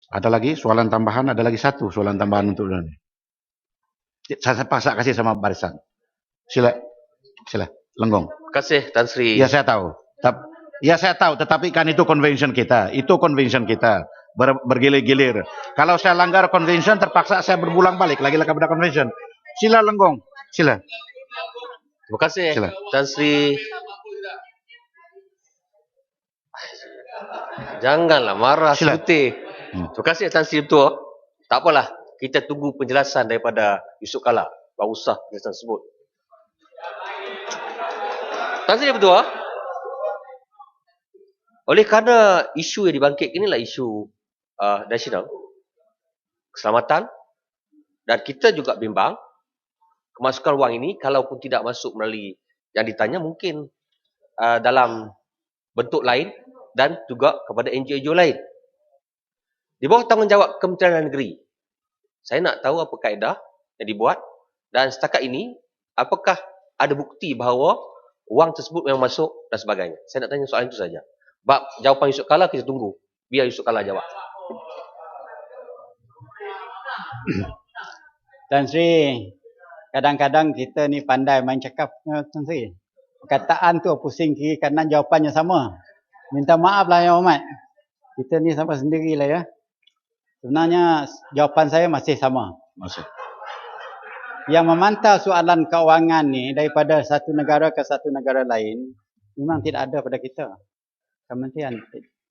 Ada lagi soalan tambahan, ada lagi satu soalan tambahan untuk ini. Saya paksa kasih sama barisan. Sila, sila, Lenggong. Terima kasih Tan Sri. Ya saya tahu. Ya saya tahu, tetapi kan itu convention kita. Itu convention kita. Bergilir-gilir. Kalau saya langgar convention, terpaksa saya berbulang balik lagi kepada convention. Sila Lenggong, sila. Terima kasih Sila. Tan Sri. Janganlah marah Sila. Sekuti. Terima kasih Tan Sri Ketua. Tak apalah, kita tunggu penjelasan daripada Yusuf Kala. Tak usah penjelasan tersebut. Tan Sri Ketua, oleh kerana isu yang dibangkit inilah isu nasional, keselamatan, dan kita juga bimbang kemasukan wang ini kalaupun tidak masuk melalui yang ditanya mungkin dalam bentuk lain dan juga kepada NGO lain. Di bawah tanggungjawab Kementerian Dalam Negeri, saya nak tahu apa kaedah yang dibuat dan setakat ini apakah ada bukti bahawa wang tersebut memang masuk dan sebagainya. Saya nak tanya soalan itu saja. Bab jawapan Yusuf Kala kita tunggu. Biar Yusuf Kala jawab. Tan Sri, kadang-kadang kita ni pandai main cakap, Tan Sri. Perkataan tu pusing kiri kanan jawapannya sama. Minta maaf lah Yang Hormat. Kita ni sama sendirilah ya. Sebenarnya jawapan saya masih sama. Masih. Yang memantau soalan keuangan ni daripada satu negara ke satu negara lain, memang tidak ada pada kita. Kementerian,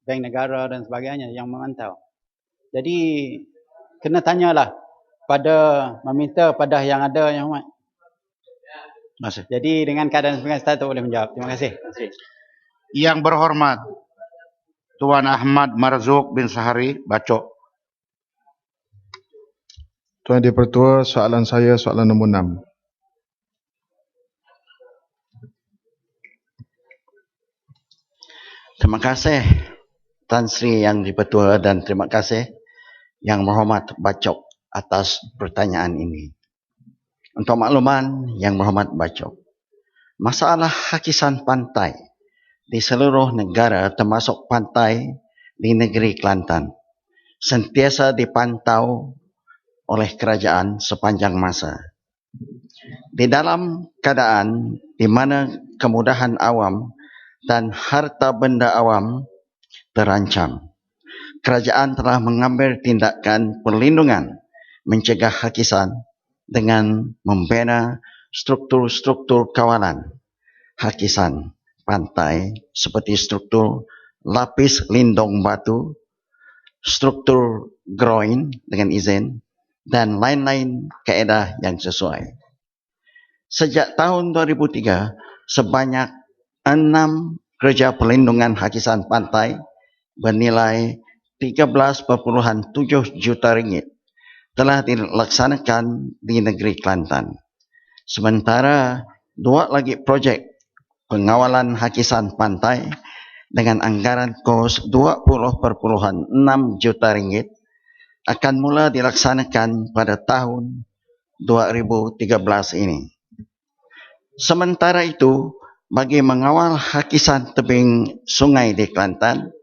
Bank Negara dan sebagainya yang memantau. Jadi, kena tanyalah meminta pada yang ada Yang Hormat. Masih. Jadi dengan keadaan seperti saya tak boleh menjawab. Terima kasih. Yang berhormat Tuan Ahmad Marzuk bin Sahari, Bacok. Tuan Dipertua, soalan saya soalan nombor 6. Terima kasih Tan Sri Yang Dipertua dan terima kasih Yang Berhormat Bacok atas pertanyaan ini. Untuk makluman Yang Berhormat Bacok, masalah hakisan pantai di seluruh negara termasuk pantai di negeri Kelantan sentiasa dipantau oleh kerajaan sepanjang masa. Di dalam keadaan di mana kemudahan awam dan harta benda awam terancam, kerajaan telah mengambil tindakan perlindungan mencegah hakisan dengan membina struktur-struktur kawalan hakisan pantai seperti struktur lapis lindung batu, struktur groin dengan izin, dan lain-lain kaedah yang sesuai. Sejak tahun 2003, sebanyak 6 kerja perlindungan hakisan pantai bernilai 13.7 juta ringgit telah dilaksanakan di negeri Kelantan. Sementara 2 lagi projek pengawalan hakisan pantai dengan anggaran kos 20.6 juta ringgit akan mula dilaksanakan pada tahun 2013 ini. Sementara itu, bagi mengawal hakisan tebing sungai di Kelantan,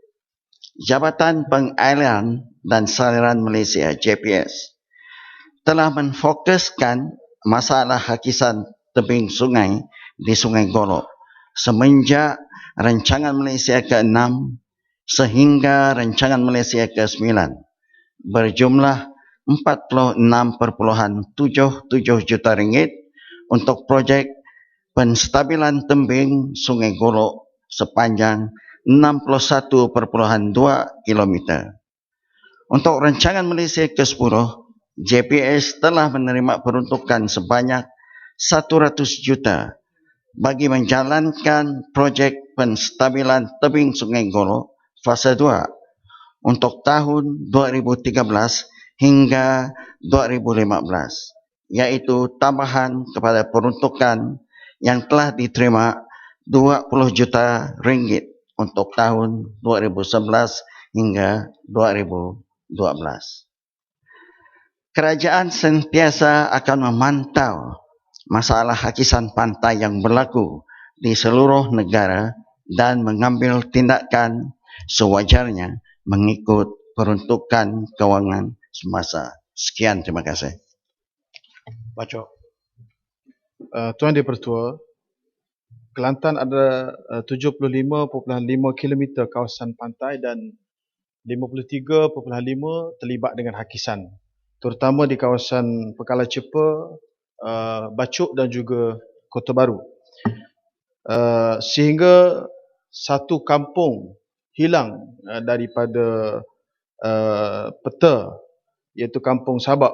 Jabatan Pengaliran dan Saliran Malaysia JPS telah menfokuskan masalah hakisan tebing sungai di Sungai Golok semenjak Rancangan Malaysia ke-6 sehingga Rancangan Malaysia ke-9 berjumlah 46.77 juta ringgit untuk projek penstabilan tebing Sungai Golok sepanjang 61.2 km. Untuk Rancangan Malaysia ke-10, JPS telah menerima peruntukan sebanyak 100 juta bagi menjalankan projek penstabilan tebing Sungai Golok fasa 2 untuk tahun 2013 hingga 2015, iaitu tambahan kepada peruntukan yang telah diterima 20 juta ringgit untuk tahun 2011 hingga 2012. Kerajaan sentiasa akan memantau masalah hakisan pantai yang berlaku di seluruh negara dan mengambil tindakan sewajarnya mengikut peruntukan kewangan semasa. Sekian, terima kasih. Baca. Tuan Dipertua, Kelantan ada 75.5 km kawasan pantai dan 53.5 terlibat dengan hakisan. Terutama di kawasan Pekala Cepa, Bacuk dan juga Kota Baru. Sehingga satu kampung hilang daripada peta, iaitu Kampung Sabak.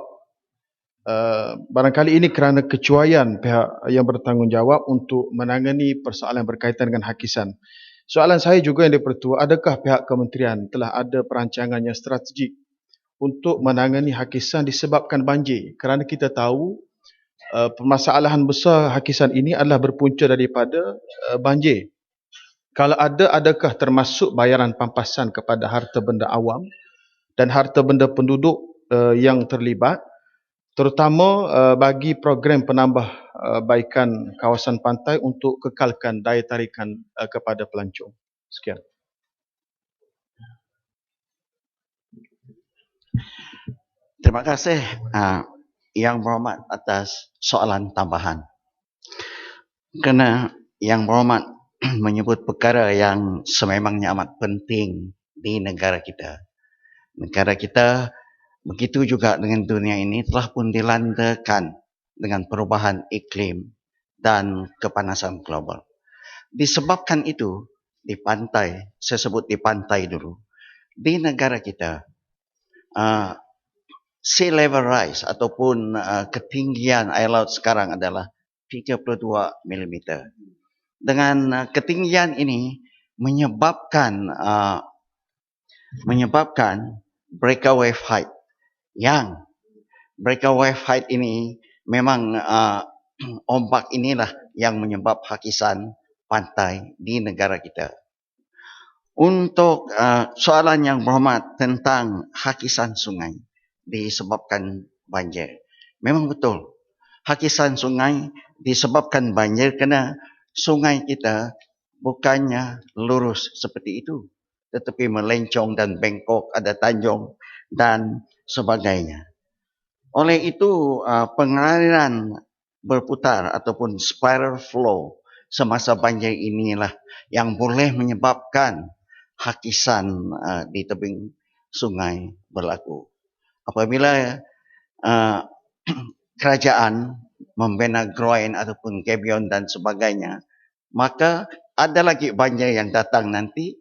Barangkali ini kerana kecuaian pihak yang bertanggungjawab untuk menangani persoalan berkaitan dengan hakisan. Soalan saya juga yang dipertua, adakah pihak kementerian telah ada perancangan yang strategik untuk menangani hakisan disebabkan banjir? Kerana kita tahu permasalahan besar hakisan ini adalah berpunca daripada banjir. Kalau ada, adakah termasuk bayaran pampasan kepada harta benda awam dan harta benda penduduk yang terlibat, terutama bagi program penambahbaikan kawasan pantai untuk kekalkan daya tarikan kepada pelancong. Sekian. Terima kasih Yang Berhormat atas soalan tambahan. Kerana Yang Berhormat menyebut perkara yang sememangnya amat penting di negara kita. Negara kita, begitu juga dengan dunia ini, telah pun dilandakan dengan perubahan iklim dan kepanasan global. Disebabkan itu, di pantai, saya sebut di pantai dulu, di negara kita, sea level rise ataupun ketinggian air laut sekarang adalah 32 mm. Dengan ketinggian ini menyebabkan breakaway height. Yang breakaway height ini memang ombak inilah yang menyebab hakisan pantai di negara kita. Untuk soalan Yang Berhormat tentang hakisan sungai disebabkan banjir. Memang betul. Hakisan sungai disebabkan banjir kerana sungai kita bukannya lurus seperti itu, tetapi melencong dan bengkok, ada tanjung dan sebagainya. Oleh itu, pengaliran berputar ataupun spiral flow semasa banjir inilah yang boleh menyebabkan hakisan di tebing sungai berlaku. Apabila kerajaan membina groin ataupun gabion dan sebagainya, maka ada lagi banjir yang datang nanti,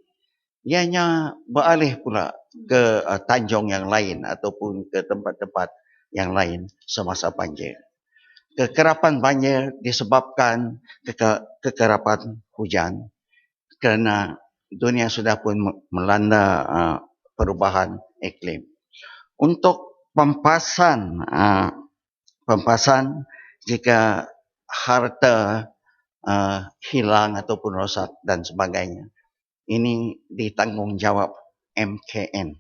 ianya beralih pula ke tanjung yang lain ataupun ke tempat-tempat yang lain semasa banjir. Kekerapan banjir disebabkan kekerapan hujan kerana dunia sudah pun melanda perubahan iklim. Untuk pampasan jika harta hilang ataupun rosak dan sebagainya, ini ditanggungjawab MKN,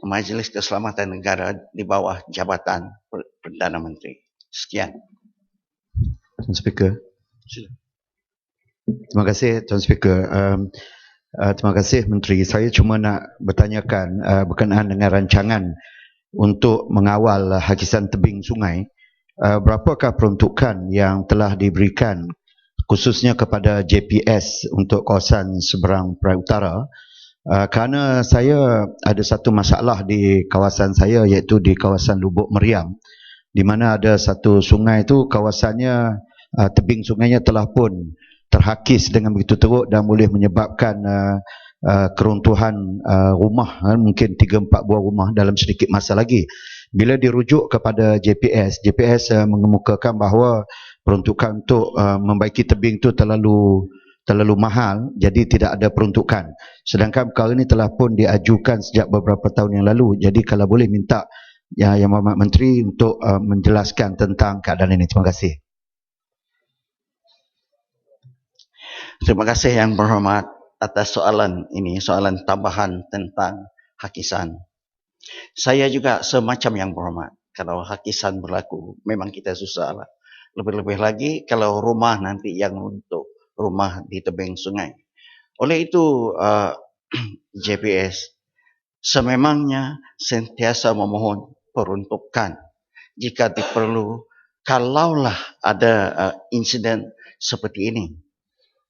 Majlis Keselamatan Negara di bawah Jabatan Perdana Menteri. Sekian. Tuan Speaker. Terima kasih Tuan Speaker. Terima kasih Menteri. Saya cuma nak bertanyakan berkenaan dengan rancangan untuk mengawal hakisan tebing sungai. Berapakah peruntukan yang telah diberikan khususnya kepada JPS untuk kawasan seberang Perai Utara? Kerana saya ada satu masalah di kawasan saya, iaitu di kawasan Lubuk Meriam, di mana ada satu sungai itu kawasannya, tebing sungainya telah pun terhakis dengan begitu teruk dan boleh menyebabkan keruntuhan rumah, mungkin 3-4 buah rumah dalam sedikit masa lagi. Bila dirujuk kepada JPS mengemukakan bahawa peruntukan untuk membaiki tebing itu terlalu mahal, jadi tidak ada peruntukan. Sedangkan perkara ini telah pun diajukan sejak beberapa tahun yang lalu. Jadi kalau boleh minta Yang Berhormat Menteri untuk menjelaskan tentang keadaan ini. Terima kasih. Terima kasih Yang Berhormat atas soalan ini, soalan tambahan tentang hakisan. Saya juga semacam Yang Berhormat. Kalau hakisan berlaku, memang kita susah lah. Lebih-lebih lagi kalau rumah nanti yang untuk rumah di tebing sungai. Oleh itu, JPS sememangnya sentiasa memohon peruntukan jika diperlu kalaulah ada insiden seperti ini.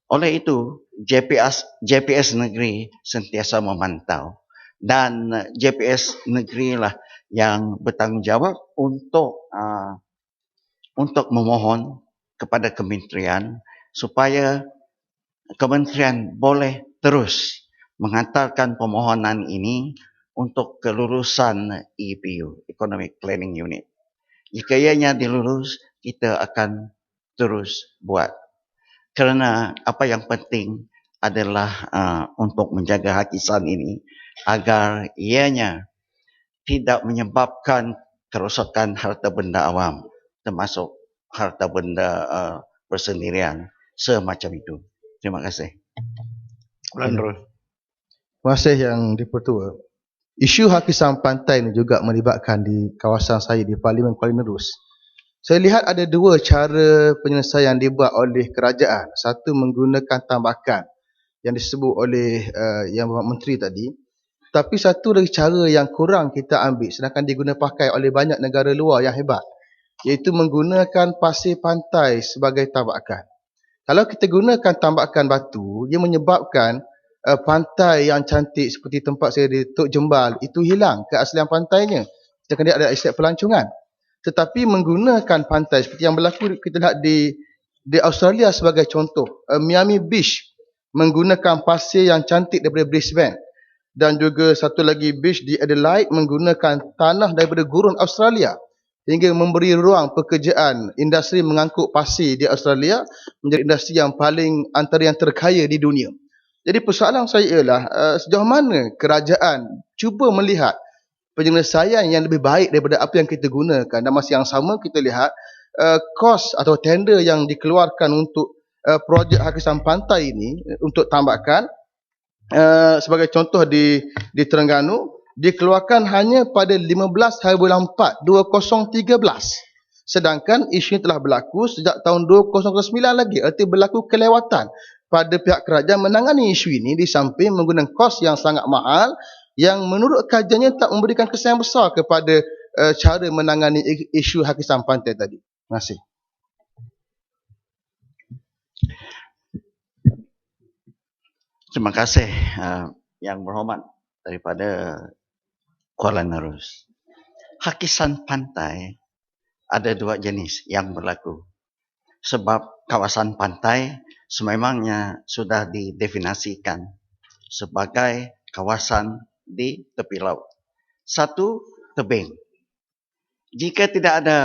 Oleh itu, JPS negeri sentiasa memantau dan JPS negeri lah yang bertanggungjawab untuk memohon kepada kementerian supaya kementerian boleh terus menghantarkan permohonan ini untuk kelulusan EPU, Economic Planning Unit. Jika ianya dilulus, kita akan terus buat. Kerana apa yang penting adalah untuk menjaga hakisan ini agar ianya tidak menyebabkan kerosakan harta benda awam, termasuk harta benda persendirian semacam itu. Terima kasih. Terus. Terima kasih Yang di-Pertua. Isu hakisan pantai ini juga melibatkan di kawasan saya di Parlimen Kuala Nerus. Saya lihat ada dua cara penyelesaian dibuat oleh kerajaan. Satu menggunakan tambakan yang disebut oleh Yang Berhormat Menteri tadi. Tapi satu lagi cara yang kurang kita ambil sedangkan digunakan pakai oleh banyak negara luar yang hebat, iaitu menggunakan pasir pantai sebagai tambakan. Kalau kita gunakan tambakan batu, ia menyebabkan pantai yang cantik seperti tempat saya di Tok Jembal itu hilang keaslian pantainya. Kita kena ada aspek pelancongan. Tetapi menggunakan pantai seperti yang berlaku kita lihat di Australia sebagai contoh, Miami Beach menggunakan pasir yang cantik daripada Brisbane, dan juga satu lagi beach di Adelaide menggunakan tanah daripada gurun Australia, hingga memberi ruang pekerjaan industri mengangkut pasir di Australia menjadi industri yang paling antara yang terkaya di dunia. Jadi persoalan saya ialah sejauh mana kerajaan cuba melihat penyelesaian yang lebih baik daripada apa yang kita gunakan, dan masa yang sama kita lihat kos atau tender yang dikeluarkan untuk projek hakisan pantai ini untuk tambakan, sebagai contoh di Terengganu dikeluarkan hanya pada 15 hari bulan 4 2013, sedangkan isu ini telah berlaku sejak tahun 2009 lagi. Arti berlaku kelewatan pada pihak kerajaan menangani isu ini di samping menggunakan kos yang sangat mahal yang menurut kajiannya tak memberikan kesan yang besar kepada cara menangani isu hakisan pantai tadi. Terima kasih. Terima kasih Yang Berhormat daripada Kuala Nerus. Hakisan pantai ada dua jenis yang berlaku. Sebab kawasan pantai sememangnya sudah didefinisikan sebagai kawasan di tepi laut. Satu, tebing. Jika tidak ada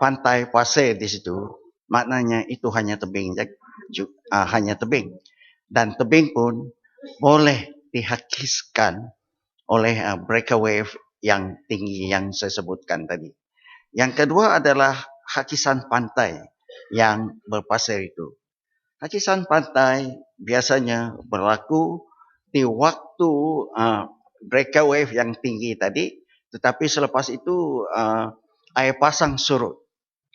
pantai pasir di situ, maknanya itu hanya tebing, hanya tebing. Dan tebing pun boleh dihakiskan oleh breakaway yang tinggi yang saya sebutkan tadi. Yang kedua adalah hakisan pantai yang berpasir itu. Hakisan pantai biasanya berlaku di waktu breakaway yang tinggi tadi, tetapi selepas itu air pasang surut.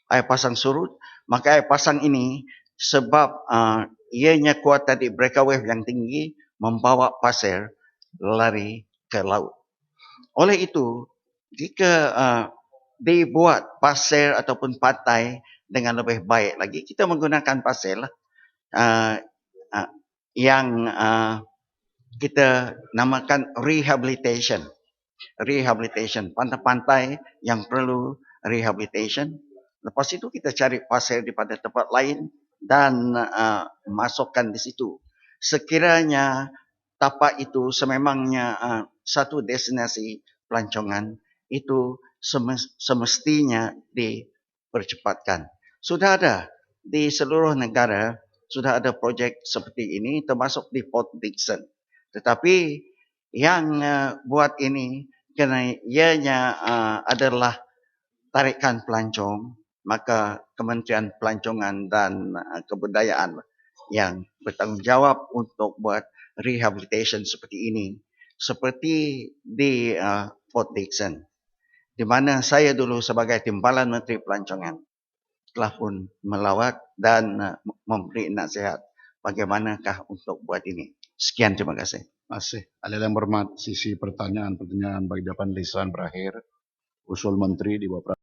Air pasang surut, maka air pasang ini sebab ianya kuat tadi breakaway yang tinggi membawa pasir lari ke laut. Oleh itu, jika dibuat pasir ataupun pantai dengan lebih baik lagi, kita menggunakan pasir yang kita namakan rehabilitation. Rehabilitation, pantai-pantai yang perlu rehabilitation. Lepas itu kita cari pasir di pada tempat lain dan masukkan di situ. Sekiranya tapak itu sememangnya satu destinasi pelancongan, itu semestinya dipercepatkan. Sudah ada di seluruh negara, sudah ada projek seperti ini termasuk di Port Dickson. Tetapi yang buat ini kerana ianya adalah tarikan pelancong, maka Kementerian Pelancongan dan Kebudayaan yang bertanggungjawab untuk buat rehabilitation seperti ini, seperti di Port Dickson, di mana saya dulu sebagai Timbalan Menteri Pelancongan telah pun melawat dan memberi nasihat bagaimanakah untuk buat ini. Sekian, terima kasih. Masih. Ada yang berhormat, sisi pertanyaan bagi jawaban lisan berakhir. Usul Menteri di bawah